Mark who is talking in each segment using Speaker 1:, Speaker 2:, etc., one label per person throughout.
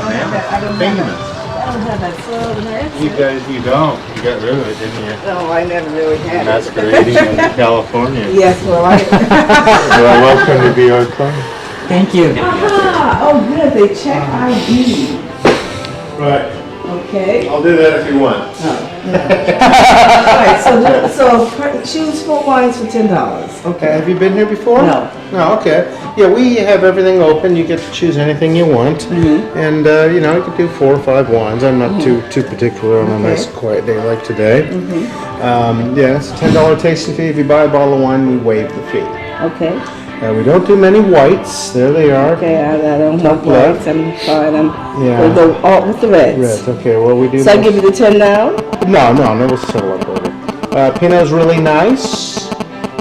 Speaker 1: Famous.
Speaker 2: I don't have that southern accent.
Speaker 1: You don't. You got rid of it, didn't you?
Speaker 2: No, I never really had it.
Speaker 1: Masquerading in California.
Speaker 2: Yes, well,
Speaker 1: Well, welcome to Be Our Club.
Speaker 3: Thank you.
Speaker 2: Oh, good, they check ID.
Speaker 1: Right.
Speaker 2: Okay.
Speaker 1: I'll do that if you want.
Speaker 2: All right, so choose 4 wines for $10. Okay.
Speaker 1: Have you been here before?
Speaker 2: No.
Speaker 1: No, okay. Yeah, we have everything open. You get to choose anything you want. And, you know, you can do 4 or 5 wines. I'm not too particular on a nice quiet day like today. Yeah, it's a $10 tasting fee. If you buy a bottle of wine, we waive the fee.
Speaker 2: Okay.
Speaker 1: We don't do many whites. There they are.
Speaker 2: Okay, I don't want
Speaker 1: left.
Speaker 2: whites. I'm fine.
Speaker 1: Yeah.
Speaker 2: We'll go all with the reds.
Speaker 1: Reds, okay. Well, we do.
Speaker 2: So I give you the 10 now?
Speaker 1: No, we'll settle up later. Pinot's really nice.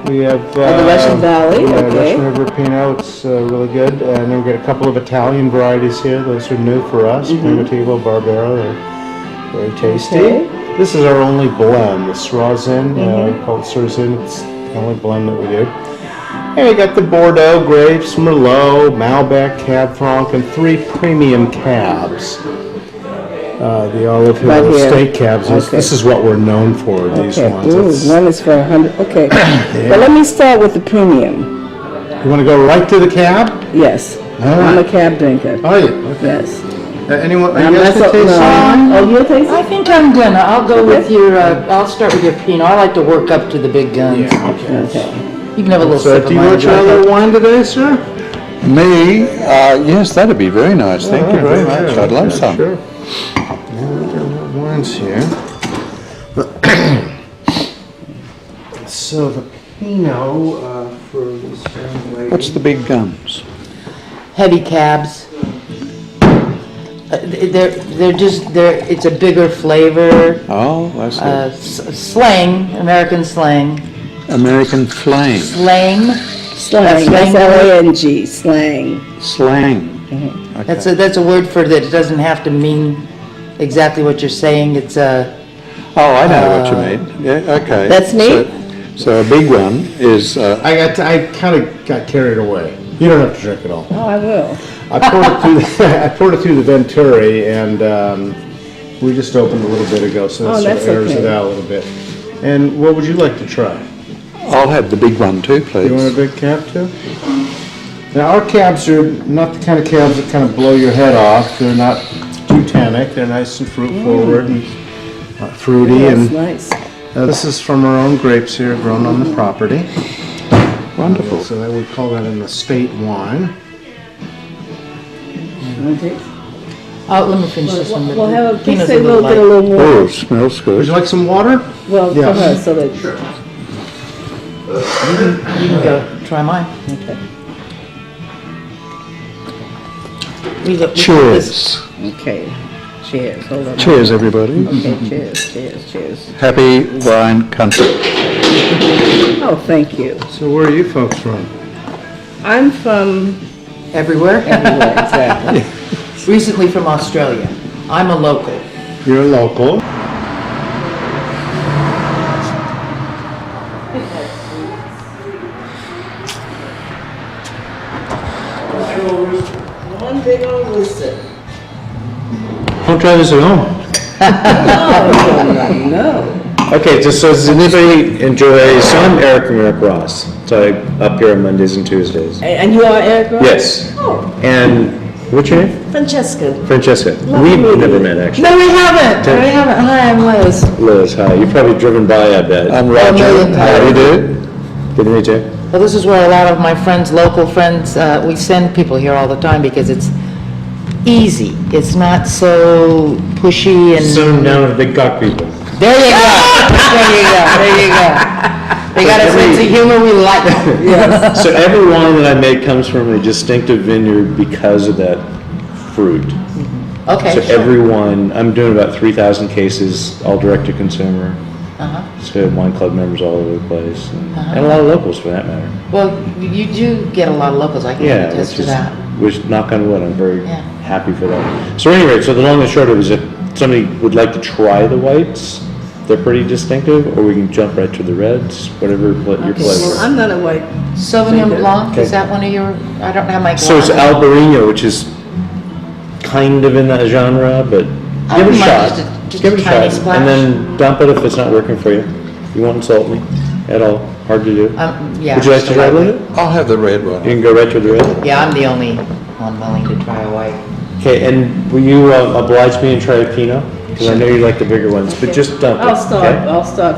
Speaker 1: We have
Speaker 2: the Russian Valley,
Speaker 1: yeah,
Speaker 2: okay.
Speaker 1: Russian River Pinot. It's really good. And then we get a couple of Italian varieties here. Those are new for us. Primitivo, Barbero. They're very tasty.
Speaker 2: Okay.
Speaker 1: This is our only blend. The Srazin, called Srazin. It's the only blend that we do. And we got the Bordeaux grapes, Merlot, Malbec, Cab Franc, and 3 premium cabs. The Olive Hill Estate cabs.
Speaker 2: Okay.
Speaker 1: This is what we're known for, these ones.
Speaker 2: Ooh, one is for 100. Okay. Well, let me start with the premium.
Speaker 1: You want to go right to the cab?
Speaker 2: Yes.
Speaker 1: All
Speaker 2: I'm
Speaker 1: right.
Speaker 2: a cab drinker.
Speaker 1: Oh, yeah. Okay.
Speaker 2: Yes.
Speaker 1: Anyone?
Speaker 2: I'm
Speaker 1: You guys
Speaker 2: not
Speaker 1: can
Speaker 2: so-
Speaker 1: taste
Speaker 2: no.
Speaker 1: some?
Speaker 2: Oh, you'll taste
Speaker 3: I
Speaker 2: it?
Speaker 3: think I'm gonna. I'll go with your. I'll start with your Pinot. I like to work up to the big guns.
Speaker 1: Yeah, okay.
Speaker 2: Okay.
Speaker 3: You can have a little
Speaker 1: So,
Speaker 3: sip of
Speaker 1: do you
Speaker 3: mine.
Speaker 1: want your other wine today, sir?
Speaker 4: Me? Yes, that'd be very nice. Thank you very much. I'd love some.
Speaker 1: Sure. Yeah, we've got wines here. So the Pinot for this young lady.
Speaker 4: What's the big guns?
Speaker 3: Heavy cabs. It's a bigger flavor.
Speaker 4: Oh, I see.
Speaker 3: Slang, American slang.
Speaker 4: American flame.
Speaker 3: Slang.
Speaker 2: Slang.
Speaker 3: That's
Speaker 2: S-L-A-N-G. Slang.
Speaker 4: Slang. Okay.
Speaker 3: That's a word for that. It doesn't have to mean exactly what you're saying. It's a.
Speaker 4: Oh, I know what you mean. Yeah, okay.
Speaker 2: That's me?
Speaker 4: So a big one is,
Speaker 1: I kind of got carried away. You don't have to drink it all.
Speaker 2: Oh, I will.
Speaker 1: I poured it through the Venturi, and we just opened a little bit ago, so that
Speaker 2: Oh,
Speaker 1: sort
Speaker 2: that's
Speaker 1: of airs
Speaker 2: okay.
Speaker 1: it out a little bit. And what would you like to try?
Speaker 4: I'll have the big one too, please.
Speaker 1: You want a big cab too? Now our cabs are not the kind of cabs that kind of blow your head off. They're not too tannic. They're nice and fruit forward and fruity.
Speaker 2: That's
Speaker 1: And
Speaker 2: nice.
Speaker 1: this is from our own grapes here, grown on the property.
Speaker 4: Wonderful.
Speaker 1: So that we call that an estate wine.
Speaker 2: Okay.
Speaker 3: Oh, let me finish this one.
Speaker 2: We'll have a,
Speaker 3: Pinot's
Speaker 2: just a little
Speaker 3: light.
Speaker 2: bit, a little more.
Speaker 4: Oh, it smells
Speaker 1: Would
Speaker 4: good.
Speaker 1: you like some water?
Speaker 2: Well,
Speaker 1: Yeah.
Speaker 2: for her, so that.
Speaker 3: You can go try mine.
Speaker 2: Okay.
Speaker 4: Cheers.
Speaker 2: Okay. Cheers. Hold on.
Speaker 4: Cheers, everybody.
Speaker 2: Okay, cheers.
Speaker 4: Happy wine country.
Speaker 2: Oh, thank you.
Speaker 1: So where are you folks from?
Speaker 2: I'm from
Speaker 3: Everywhere.
Speaker 2: everywhere, exactly.
Speaker 3: Recently from Australia. I'm a local.
Speaker 1: You're local.
Speaker 2: One big old rooster.
Speaker 1: Don't try this at home.
Speaker 2: Oh, no.
Speaker 5: Okay, so does anybody enjoy, so I'm Eric from Eric Ross, so I'm up here on Mondays and Tuesdays.
Speaker 2: And you are Eric Ross?
Speaker 5: Yes,
Speaker 2: Oh,
Speaker 5: and what's your name?
Speaker 2: Francesca.
Speaker 5: Francesca.
Speaker 2: Lovely
Speaker 5: We've
Speaker 2: meeting
Speaker 5: never
Speaker 2: you.
Speaker 5: met, actually.
Speaker 3: No, we haven't. Hi, I'm Liz.
Speaker 5: Liz, hi, you've probably driven by, I bet.
Speaker 4: I'm Roger.
Speaker 3: Million
Speaker 4: How do you do?
Speaker 5: Good to meet you.
Speaker 3: Well, this is where a lot of my friends, local friends, we send people here all the time because it's easy. It's not so pushy and...
Speaker 5: So down with the big cock people.
Speaker 3: There you go. There you go. They got a sense of humor, we like them.
Speaker 5: So every wine that I make comes from a distinctive vineyard because of that fruit.
Speaker 3: Okay,
Speaker 5: So
Speaker 3: sure.
Speaker 5: every one, I'm doing about 3,000 cases, all direct to consumer. So we have wine club members all over the place, and a lot of locals for that matter.
Speaker 3: Well, you do get a lot of locals, I can
Speaker 5: Yeah,
Speaker 3: attest
Speaker 5: which
Speaker 3: to
Speaker 5: is,
Speaker 3: that.
Speaker 5: which, knock on wood, I'm very
Speaker 3: Yeah.
Speaker 5: happy for that. So anyway, so the long and short of it is if somebody would like to try the whites, they're pretty distinctive, or we can jump right to the reds, whatever your
Speaker 2: Well,
Speaker 5: pleasure.
Speaker 2: I'm not a white.
Speaker 3: Sauvignon Blanc,
Speaker 5: Okay.
Speaker 3: is that one of your, I don't have my
Speaker 5: So it's
Speaker 3: glasses.
Speaker 5: Albarino, which is kind of in that genre, but
Speaker 3: I
Speaker 5: give it a
Speaker 3: wouldn't mind
Speaker 5: shot.
Speaker 3: just
Speaker 5: Give
Speaker 3: a
Speaker 5: it a
Speaker 3: tiny
Speaker 5: shot,
Speaker 3: splash.
Speaker 5: and then dump it if it's not working for you. You won't insult me at all. Hard to do.
Speaker 3: Yeah.
Speaker 5: Would you like to try with it?
Speaker 4: I'll have the red one.
Speaker 5: You can go right to the red.
Speaker 3: Yeah, I'm the only one willing to try a white.
Speaker 5: Okay, and will you oblige me and try a Pinot? Because I know you like the bigger ones, but just dump it.
Speaker 2: I'll start.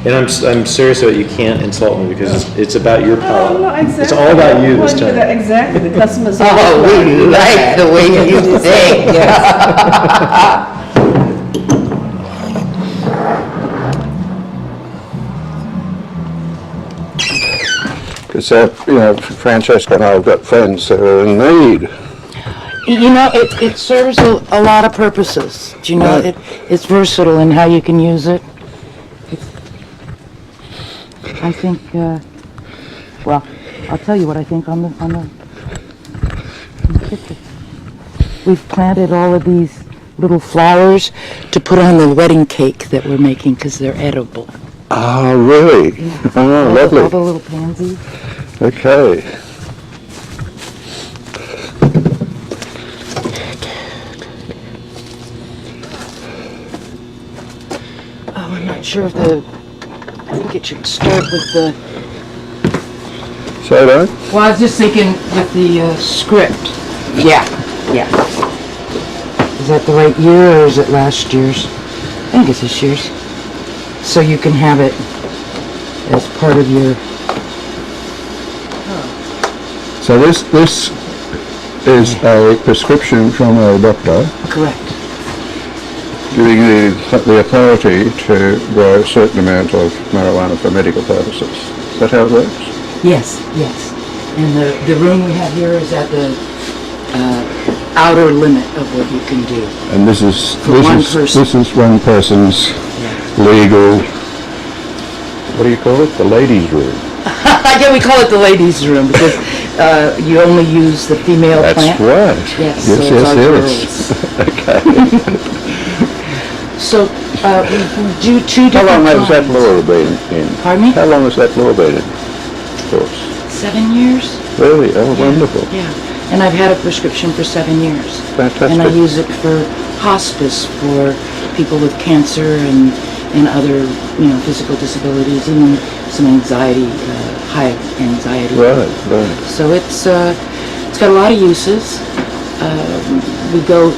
Speaker 5: And I'm serious about it. You can't insult me because it's about your
Speaker 2: Oh,
Speaker 5: palate.
Speaker 2: no, exactly.
Speaker 5: It's all about you this time.
Speaker 2: Exactly, the customers.
Speaker 3: Oh, we like the way you think.
Speaker 4: Because, Francesca and I have got friends that are in need.
Speaker 3: You know, it serves a lot of purposes. Do you know, it's versatile in how you can use it. I think, well, I'll tell you what I think on the picture. We've planted all of these little flowers to put on the wedding cake that we're making because they're edible.
Speaker 4: Oh, really? Oh,
Speaker 3: All
Speaker 4: lovely.
Speaker 3: the little pansies.
Speaker 4: Okay.
Speaker 3: Oh, I'm not sure if I think it should start with the,
Speaker 4: So then?
Speaker 3: well, I was just thinking with the script. Yeah. Is that the right year or is it last year's? I think it's this year's. So you can have it as part of your,
Speaker 4: So this is a prescription from a doctor
Speaker 3: correct.
Speaker 4: giving the authority to grow a certain amount of marijuana for medical purposes. Is that how it works?
Speaker 3: Yes. And the room we have here is at the outer limit of what you can do.
Speaker 4: And this is
Speaker 3: one person.
Speaker 4: this is one person's legal. What do you call it? The ladies' room.
Speaker 3: Yeah, we call it the ladies' room because you only use the female
Speaker 4: That's
Speaker 3: plant.
Speaker 4: right.
Speaker 3: Yes, so it's our girls. So we do two
Speaker 4: How long
Speaker 3: different
Speaker 4: has that
Speaker 3: kinds.
Speaker 4: law been in?
Speaker 3: Pardon me?
Speaker 4: How long has that law been in force?
Speaker 3: 7 years.
Speaker 4: Really? Oh, wonderful.
Speaker 3: Yeah, and I've had a prescription for 7 years.
Speaker 4: Fantastic.
Speaker 3: And I use it for hospice for people with cancer and other, physical disabilities, even some anxiety, high anxiety.
Speaker 4: Right.
Speaker 3: So it's got a lot of uses. We go,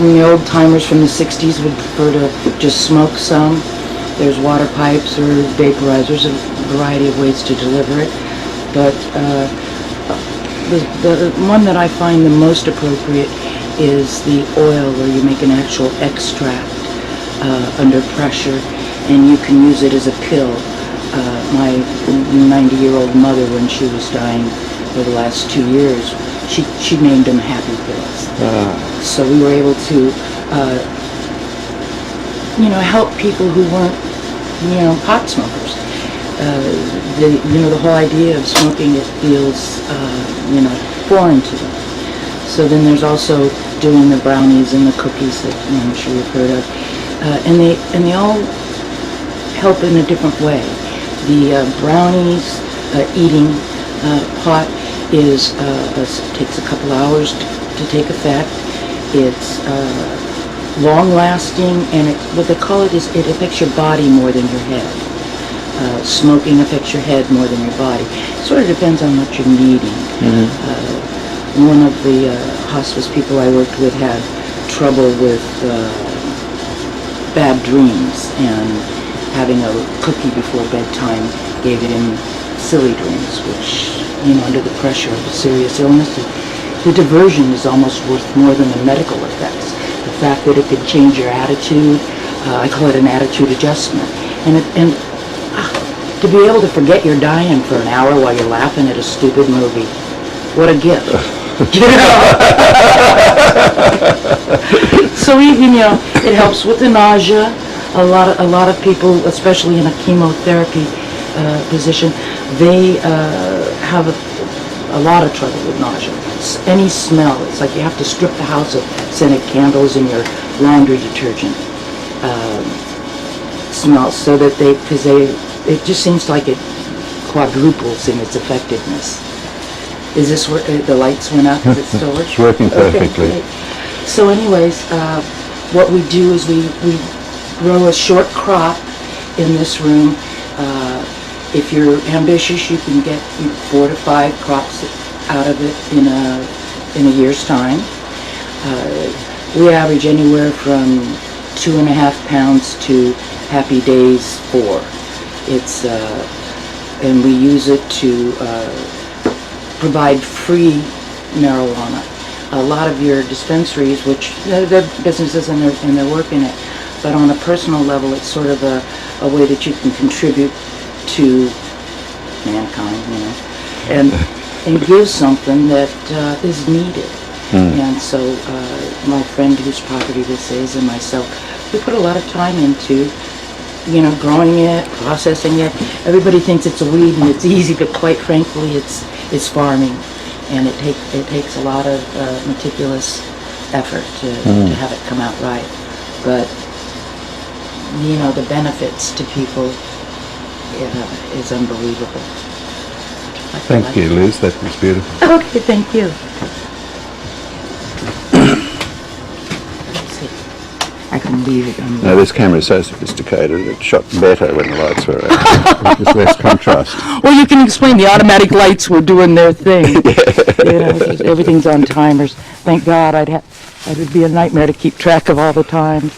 Speaker 3: the old timers from the 60s would prefer to just smoke some. There's water pipes or vaporizers, a variety of ways to deliver it. But the one that I find the most appropriate is the oil where you make an actual extract under pressure and you can use it as a pill. My 90-year-old mother, when she was dying for the last 2 years, she named them happy pills. So we were able to, help people who weren't, pot smokers. The whole idea of smoking, it feels, foreign to them. So then there's also doing the brownies and the cookies that I'm sure you've heard of, and they all help in a different way. The brownies eating pot takes a couple hours to take effect. It's long-lasting, and what they call it is it affects your body more than your head. Smoking affects your head more than your body. It sort of depends on what you're needing. One of the hospice people I worked with had trouble with bad dreams, and having a cookie before bedtime gave him silly dreams, which, under the pressure of a serious illness, the diversion is almost worth more than the medical effects. The fact that it could change your attitude, I call it an attitude adjustment. And to be able to forget you're dying for an hour while you're laughing at a stupid movie, what a gift. So it helps with the nausea. A lot of people, especially in a chemotherapy position, they have a lot of trouble with nausea. Any smell, it's like you have to strip the house of scented candles and your laundry detergent smells, so that it just seems like it quadruples in its effectiveness. Is this where the lights went out? Is it still working?
Speaker 4: It's working perfectly.
Speaker 3: Okay, great. So anyways, what we do is we grow a short crop in this room. If you're ambitious, you can get 4 to 5 crops out of it in a year's time. We average anywhere from 2.5 pounds to Happy Days 4. It's and we use it to provide free marijuana. A lot of your dispensaries, which they're businesses and they're working it, but on a personal level, it's sort of a way that you can contribute to mankind, and give something that is needed. And so my friend whose property this is and myself, we put a lot of time into, growing it, processing it. Everybody thinks it's a weed and it's easy, but quite frankly, it's farming, and it takes a lot of meticulous effort to have it come out right. But the benefits to people is unbelievable.
Speaker 4: Thank you, Liz. That was beautiful.
Speaker 3: Okay, thank you. Let's see. I can leave it on.
Speaker 4: Now, this camera is so sophisticated, it shot better when the lights were out. There's less contrast.
Speaker 3: Well, you can explain the automatic lights were doing their thing. Everything's on timers. Thank God. It would be a nightmare to keep track of all the time.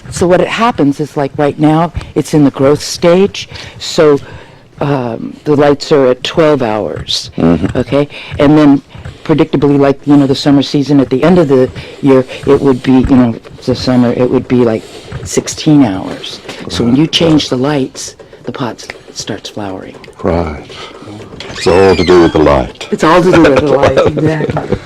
Speaker 3: So what happens is, like right now, it's in the growth stage. So the lights are at 12 hours, okay? And then predictably, like, the summer season, at the end of the year, it would be, the summer, it would be like 16 hours. So when you change the lights, the pot starts flowering.
Speaker 4: Right. It's all to do with the light.
Speaker 3: It's all to do with the light, exactly.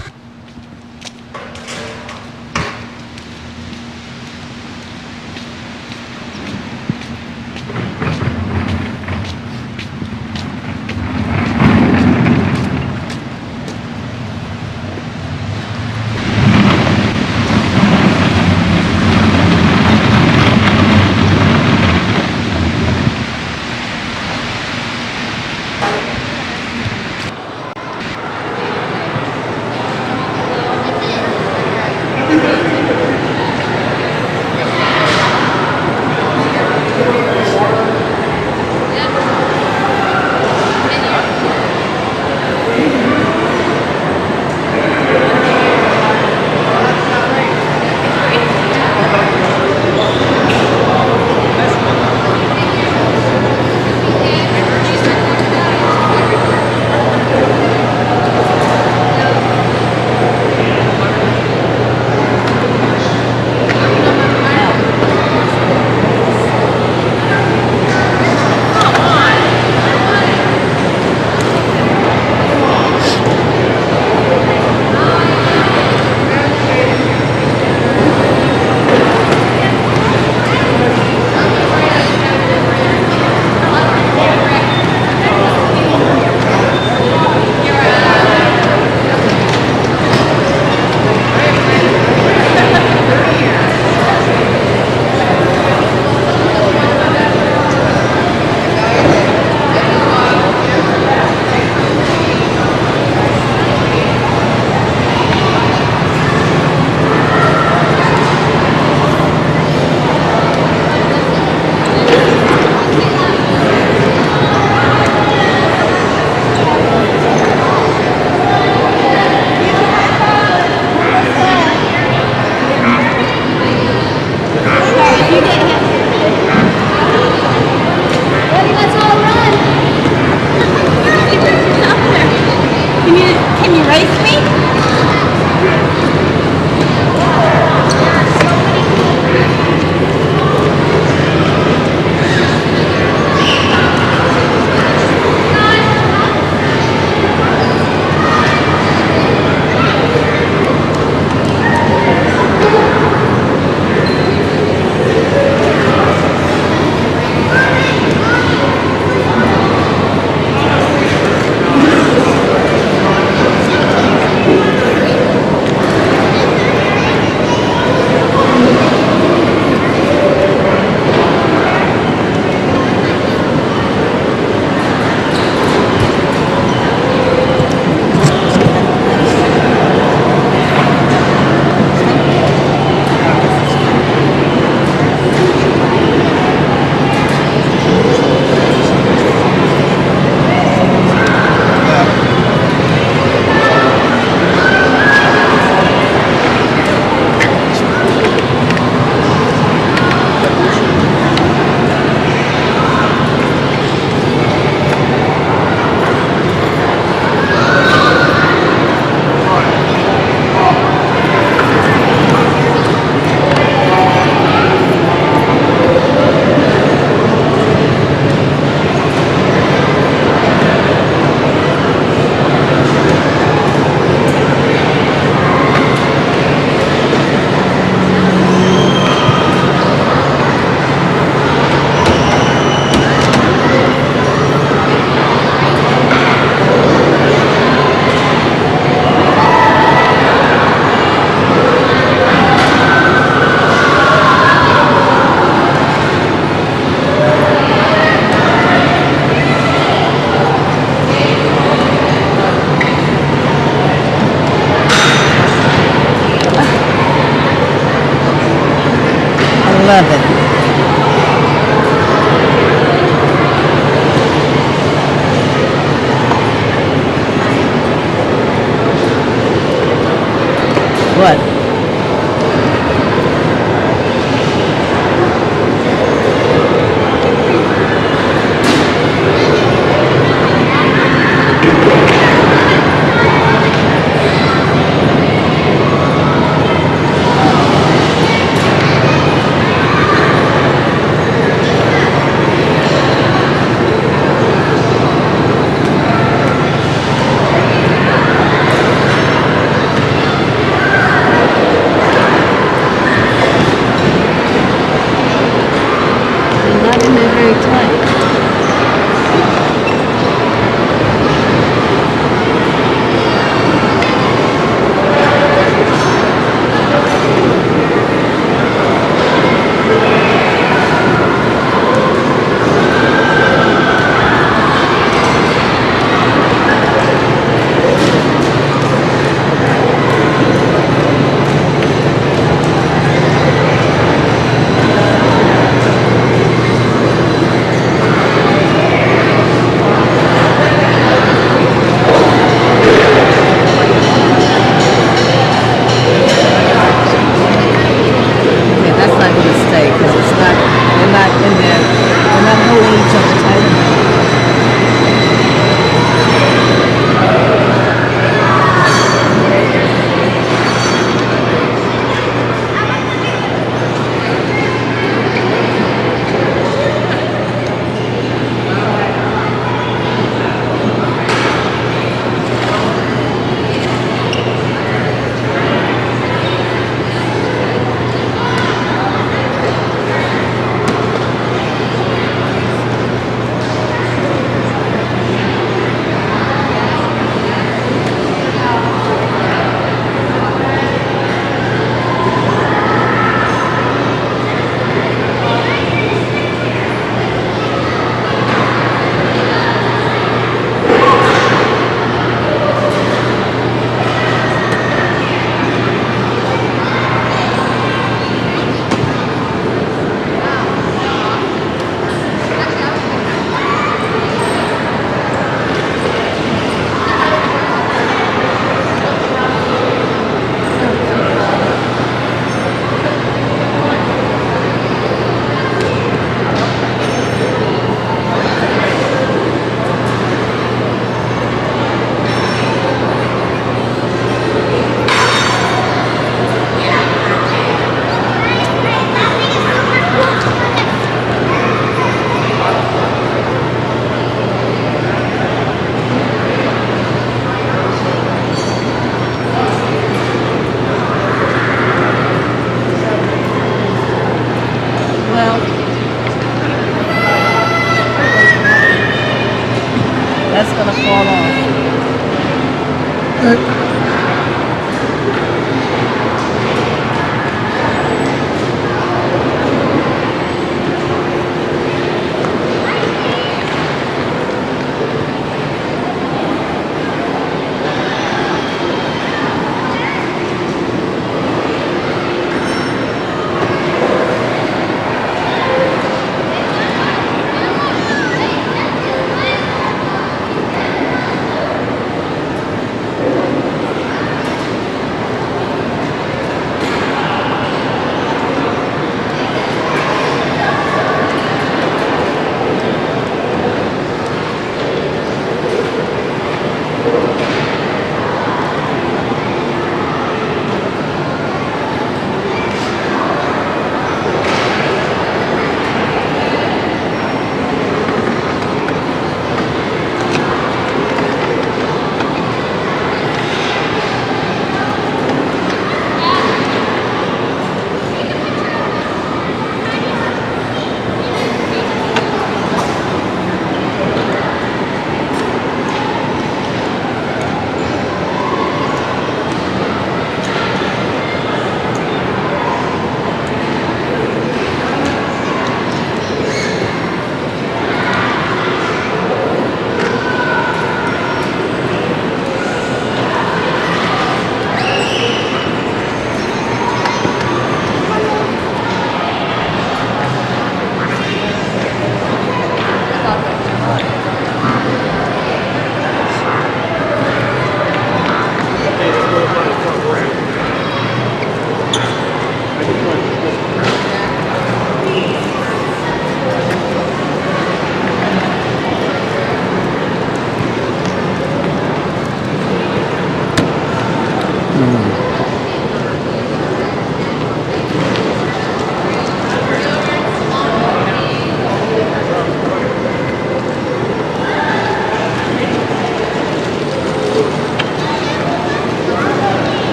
Speaker 6: love it. What?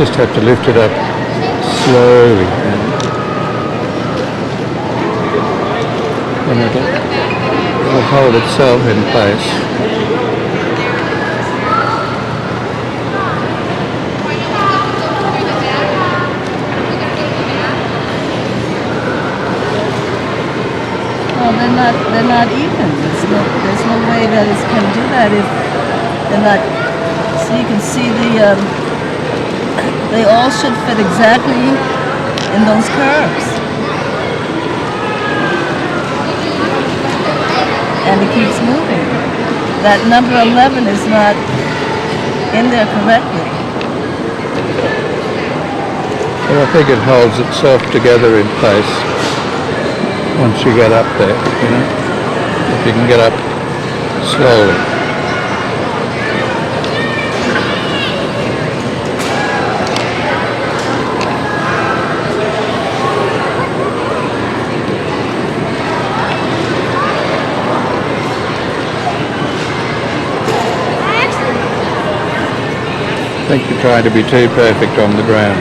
Speaker 4: just have to lift it up slowly and it'll hold itself in place.
Speaker 2: Well, they're not even. There's no way that it's going to do that if they're not. So you can see they all should fit exactly in those curves. And it keeps moving. That number 11 is not in there correctly.
Speaker 4: But I think it holds itself together in place once you get up there, you know, if you can get up slowly. I think you're trying to be too perfect on the ground.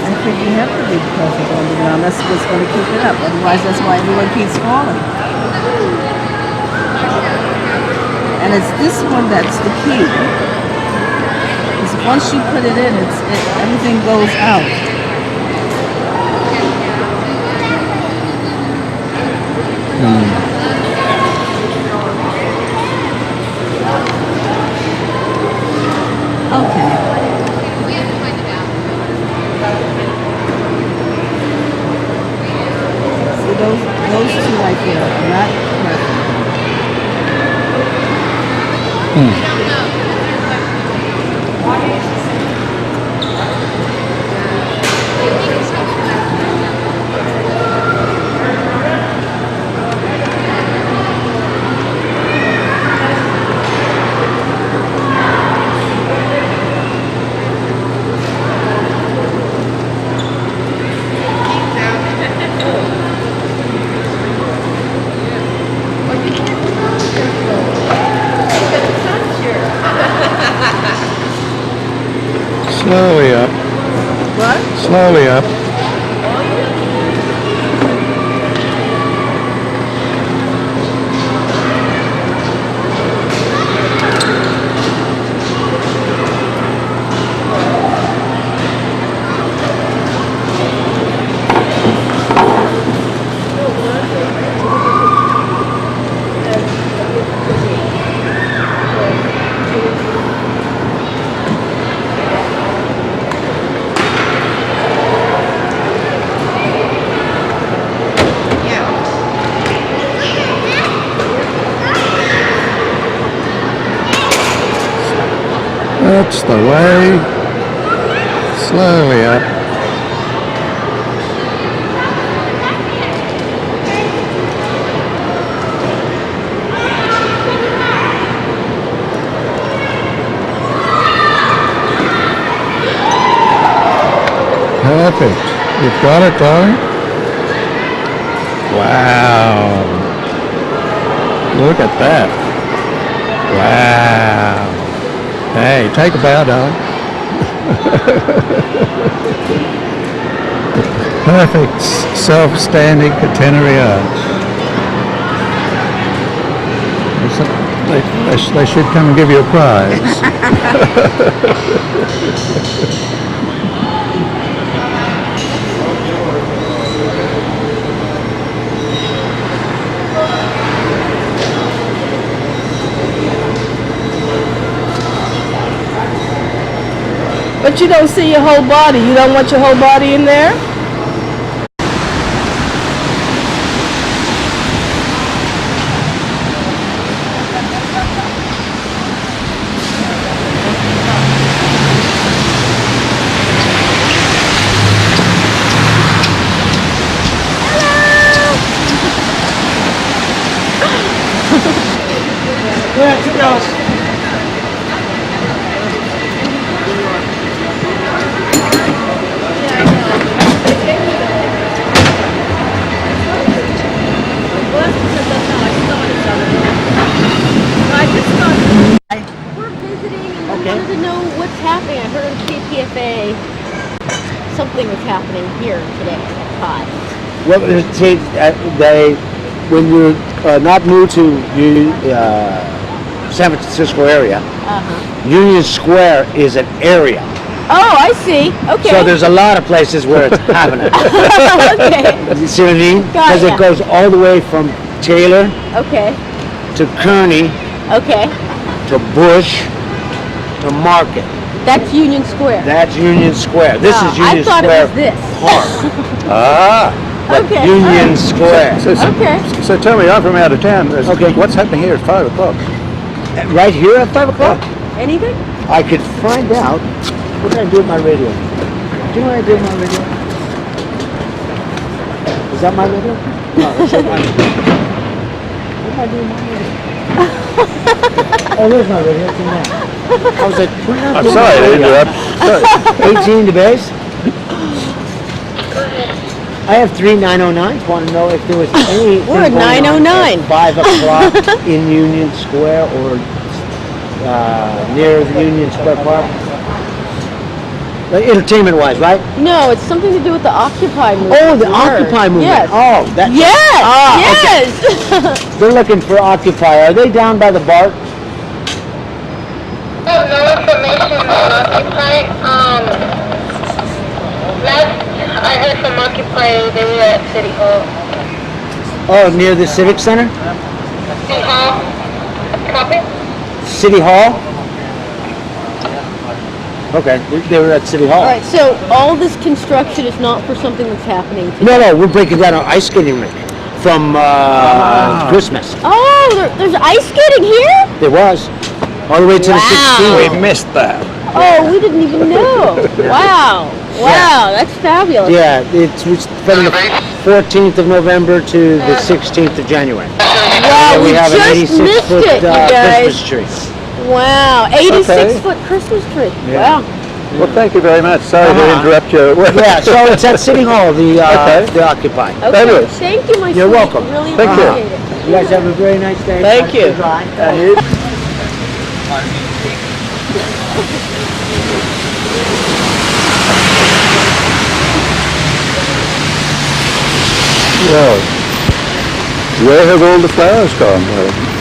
Speaker 2: I think you have to be perfect on the ground. That's what's going to keep it up. Otherwise, that's why everyone keeps falling. And it's this one that's the key. Because once you put it in, everything goes out. Okay. See those two right there are not perfect.
Speaker 4: Slowly up.
Speaker 2: What?
Speaker 4: Slowly up. That's the way. Slowly up. Perfect. You've got it, darling. Wow. Look at that. Wow. Hey, take a bow, darling. Perfect self-standing catenary arch. They should come and give you a prize.
Speaker 2: But you don't see your whole body. You don't want your whole body in there?
Speaker 6: something was happening here today at 5.
Speaker 7: Well, see, when you're not new to San Francisco area, Union Square is an area.
Speaker 6: Oh, I see. Okay.
Speaker 7: So there's a lot of places where it's happening.
Speaker 6: Okay.
Speaker 7: You see what I mean?
Speaker 6: Got
Speaker 7: Because
Speaker 6: ya.
Speaker 7: it goes all the way from Taylor
Speaker 6: Okay.
Speaker 7: to Kearney
Speaker 6: Okay.
Speaker 7: to Bush to Market.
Speaker 6: That's Union Square.
Speaker 7: That's Union Square. This is Union
Speaker 6: I thought
Speaker 7: Square
Speaker 6: it was this.
Speaker 7: Park.
Speaker 6: Okay.
Speaker 7: Union Square.
Speaker 6: Okay.
Speaker 4: So tell me, I'm from out of town.
Speaker 7: Okay.
Speaker 4: What's happening here at 5 o'clock?
Speaker 7: Right here at 5 o'clock?
Speaker 6: Anything?
Speaker 7: I could find out. What did I do with my radio? Do you know what I did with my radio? Is that my radio? No, that's not my radio. What did I do with my radio? Oh, there's my radio. It's in there. I was like, what did I do
Speaker 4: I'm
Speaker 7: with
Speaker 4: sorry
Speaker 7: my
Speaker 4: to
Speaker 7: radio?
Speaker 4: interrupt.
Speaker 7: 18 to base. I have 3909s. Want to know if there was any.
Speaker 6: We're at 909.
Speaker 7: 5 o'clock in Union Square or near the Union Square Park. Entertainment-wise, right?
Speaker 6: No, it's something to do with the Occupy movement.
Speaker 7: Oh, the
Speaker 6: Word.
Speaker 7: Occupy movement.
Speaker 6: Yes.
Speaker 7: Oh, that.
Speaker 6: Yes.
Speaker 7: Okay.
Speaker 6: Yes.
Speaker 7: They're looking for Occupy. Are they down by the BART?
Speaker 8: No information on Occupy. Last I heard from Occupy, they were at City Hall.
Speaker 7: Oh, near the Civic Center?
Speaker 8: City Hall? Copy?
Speaker 7: City Hall? Okay, they were at City Hall.
Speaker 6: All right. So all this construction is not for something that's happening today.
Speaker 7: No, we're breaking down our ice skating rink from Christmas.
Speaker 6: Oh, there's ice skating here?
Speaker 7: There was. All the way to the 16th.
Speaker 4: We missed that.
Speaker 6: Oh, we didn't even know. Wow. Wow, that's fabulous.
Speaker 7: Yeah, it's from the 14th of November to the 16th of January.
Speaker 6: Wow,
Speaker 7: we
Speaker 6: we
Speaker 7: have an
Speaker 6: just missed
Speaker 7: 86-foot
Speaker 6: it, you guys.
Speaker 7: Christmas tree.
Speaker 6: Wow, 86-foot
Speaker 4: Okay.
Speaker 6: Christmas tree.
Speaker 7: Yeah.
Speaker 6: Wow.
Speaker 4: Well, thank you very much. Sorry to interrupt you.
Speaker 7: Yeah, so it's at City Hall, the
Speaker 4: Okay.
Speaker 7: Occupy.
Speaker 6: Okay,
Speaker 4: Fabulous.
Speaker 6: thank you, my
Speaker 7: You're
Speaker 6: sweet.
Speaker 7: welcome.
Speaker 6: Really
Speaker 4: Thank you.
Speaker 6: appreciate it.
Speaker 7: You guys have a very nice day.
Speaker 2: Thank you.
Speaker 7: Goodbye.
Speaker 4: Well, where have all the flowers gone?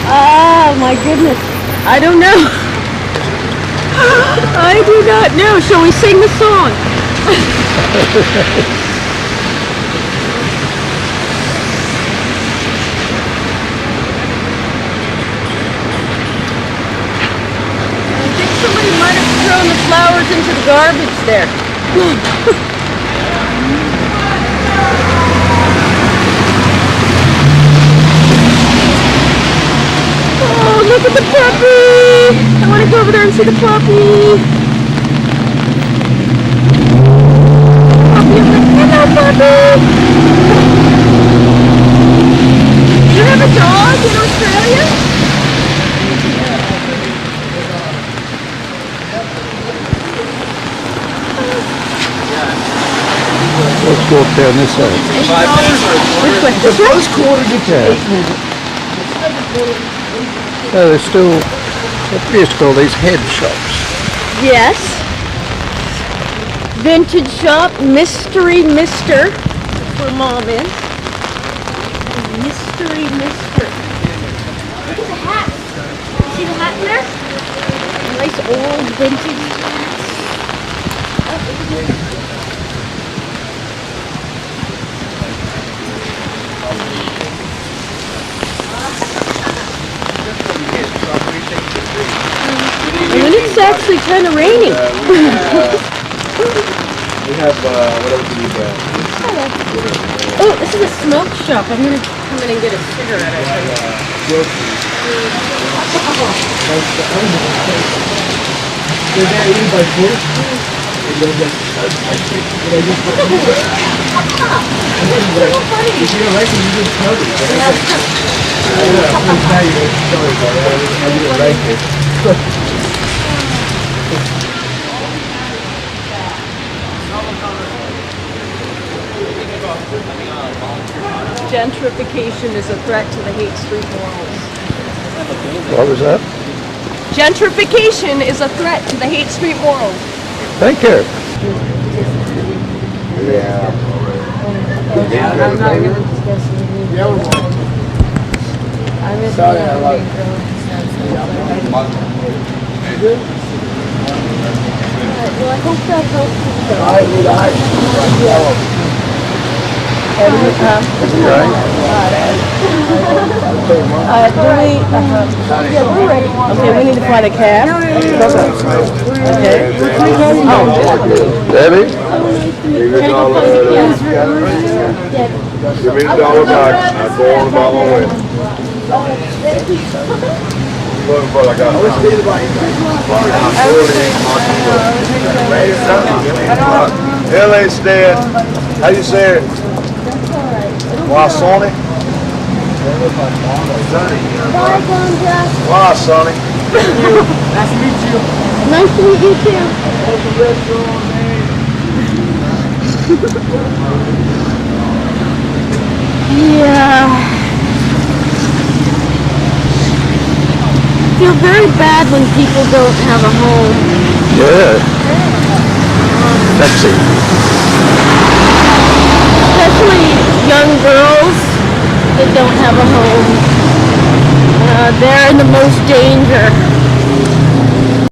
Speaker 6: Oh, my goodness. I don't know. I do not know. Shall we sing the song? I think somebody might have thrown the flowers into the garbage there. Oh, look at the puppy! I want to go over there and see the puppy. Puppy, I'm like, hello, puppy! Do you have a dog in Australia?
Speaker 4: Let's walk down this side.
Speaker 6: Which way? This way?
Speaker 4: Oh, there's still, what we used to call these head shops.
Speaker 6: Yes. Vintage shop, Mystery Mister. That's where Mom is. Mystery Mister. Look at the hat. See the hat in there? Nice old vintage hats. And when it's actually kind of raining.
Speaker 1: We have whatever you need.
Speaker 6: Oh, this is a smoke shop. I'm gonna come in and get a cigarette, I think. Gentrification is a threat to the Haight Street morals.
Speaker 4: What was that?
Speaker 6: Gentrification is a threat to the Haight Street morals.
Speaker 4: Thank you.
Speaker 6: I'm not gonna discuss it. I read
Speaker 7: Sorry,
Speaker 6: the
Speaker 7: I love it.
Speaker 6: Well, I hope that helps you.
Speaker 2: Okay, we need to find a cab. Okay.
Speaker 9: Debbie? Give me the dollar back. I'm going about my way. Look, brother, I got it. L.A. Stan. How you say it? Why, Sonny? Why, Sonny?
Speaker 6: Nice to meet you too. Yeah. I feel very bad when people don't have a home.
Speaker 4: Yeah. Sexy.
Speaker 6: Especially young girls that don't have a home. They're in the most danger.